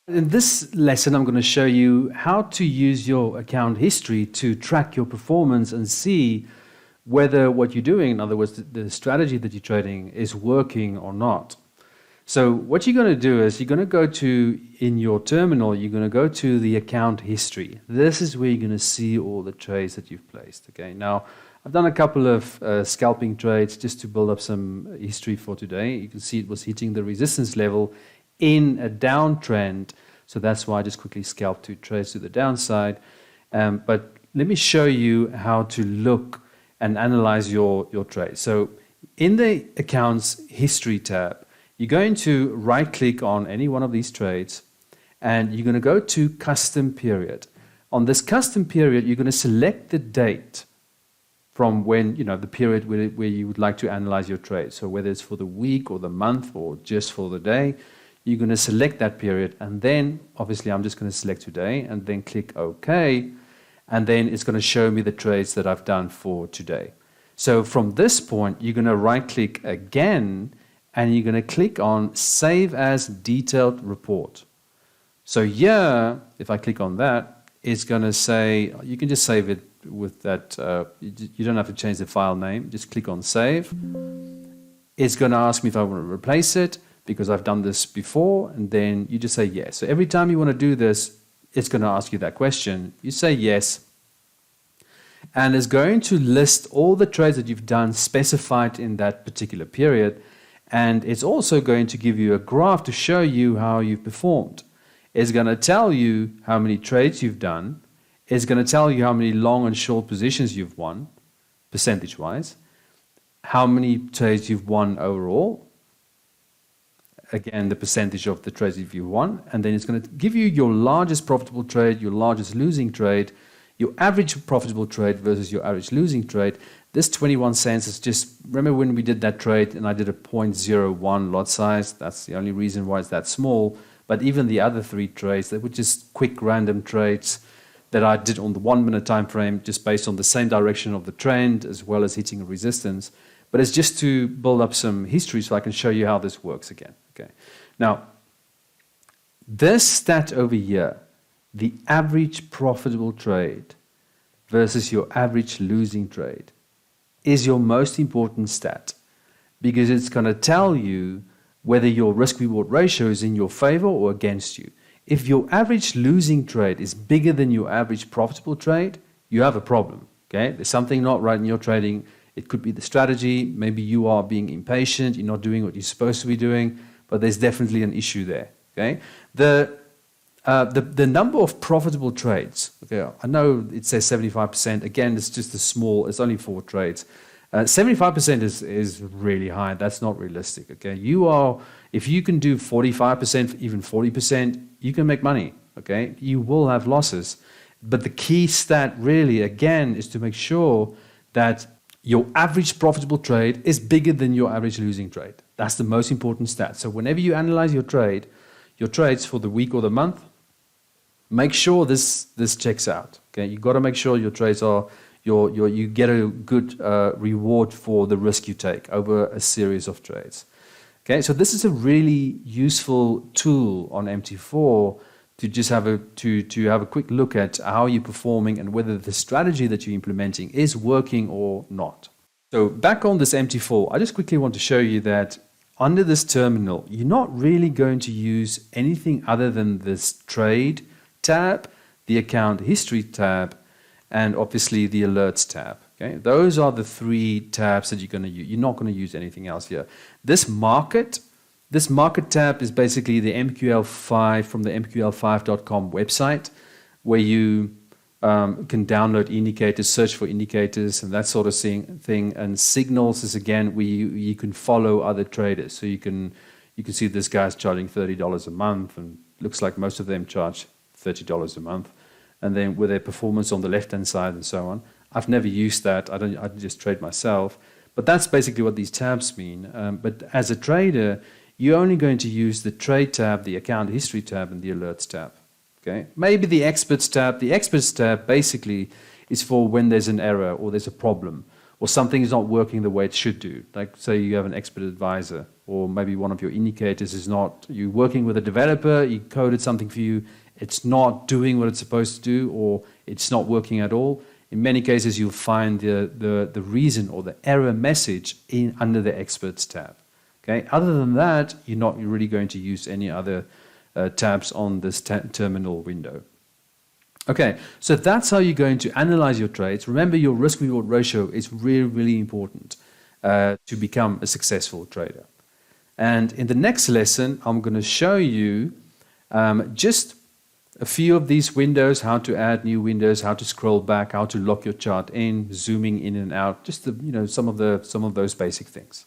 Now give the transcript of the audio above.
In this lesson, I'm going to show you how to use your account history to track your performance and see whether what you're doing, in other words, the strategy that you're trading, is working or not. So what you're going to do is you're going to go to, in your terminal, you're going to go to the account history. This is where you're going to see all the trades that you've placed. Okay. Now, I've done a couple of scalping trades just to build up some history for today. You can see it was hitting the resistance level in a downtrend, so that's why I just quickly scalped 2 trades to the downside. But let me show you how to look and analyze your trade. So in the accounts history tab, you're going to right click on any one of these trades and you're going to go to custom period. On this custom period, you're going to select the date from when, the period where you would like to analyze your trade. So whether it's for the week or the month or just for the day, you're going to select that period, and then obviously I'm just going to select today and then click OK, and then it's going to show me the trades that I've done for today. So from this point, you're going to right click again and you're going to click on Save as Detailed Report. So here, if I click on that, it's going to say, you can just save it with that, you don't have to change the file name, just click on Save. It's going to ask me if I want to replace it, because I've done this before, and then you just say yes. So every time you want to do this, it's going to ask you that question. You say yes, and it's going to list all the trades that you've done specified in that particular period, and it's also going to give you a graph to show you how you've performed. It's going to tell you how many trades you've done. It's going to tell you how many long and short positions you've won, percentage-wise, how many trades you've won overall, again, the percentage of the trades if you won, and then it's going to give you your largest profitable trade, your largest losing trade, your average profitable trade versus your average losing trade. This 21 cents is just, remember when we did that trade and I did a 0.01 lot size, that's the only reason why it's that small, but even the other 3 trades, they were just quick random trades that I did on the 1 minute time frame, just based on the same direction of the trend as well as hitting a resistance. But it's just to build up some history so I can show you how this works again. Okay. Now, this stat over here, the average profitable trade versus your average losing trade, is your most important stat, because it's going to tell you whether your risk-reward ratio is in your favor or against you. If your average losing trade is bigger than your average profitable trade, you have a problem. Okay? There's something not right in your trading. It could be the strategy. Maybe you are being impatient. You're not doing what you're supposed to be doing. But there's definitely an issue there. Okay, the number of profitable trades. Okay, I know it says 75%. Again, it's just a small. It's only 4 trades. 75% is really high. That's not realistic. Okay, if you can do 45%, even 40%, you can make money. Okay, you will have losses, but the key stat really, again, is to make sure that your average profitable trade is bigger than your average losing trade. That's the most important stat. So whenever you analyze your trades for the week or the month, make sure this checks out. Okay, you got to make sure your trades are you get a good reward for the risk you take over a series of trades. Okay, so this is a really useful tool on MT4 to just have a quick look at how you're performing and whether the strategy that you're implementing is working or not. So back on this MT4, I just quickly want to show you that under this terminal, you're not really going to use anything other than this trade tab, the account history tab, and obviously the alerts tab. Okay, those are the 3 tabs that you're going to use. You're not going to use anything else here. This market tab is basically the MQL5 from the MQL5.com website, where you can download indicators, search for indicators, and that sort of thing. And signals is again where you can follow other traders. So you can see this guy's charging $30 a month, and looks like most of them charge $30 a month. And then with their performance on the left-hand side and so on. I've never used that. I just trade myself. But that's basically what these tabs mean. But as a trader, you're only going to use the trade tab, the account history tab, and the alerts tab. Okay? Maybe the experts tab. The experts tab basically is for when there's an error or there's a problem, or something is not working the way it should do. Like say you have an expert advisor, or maybe one of your indicators is not, you're working with a developer, he coded something for you, it's not doing what it's supposed to do, or it's not working at all. In many cases, you'll find the reason or the error message under the experts tab. Okay. Other than that, you're not really going to use any other tabs on this terminal window. Okay, so that's how you're going to analyze your trades. Remember, your risk-reward ratio is really, really important to become a successful trader. And in the next lesson, I'm going to show you just a few of these windows, how to add new windows, how to scroll back, how to lock your chart in, zooming in and out, just some of those basic things.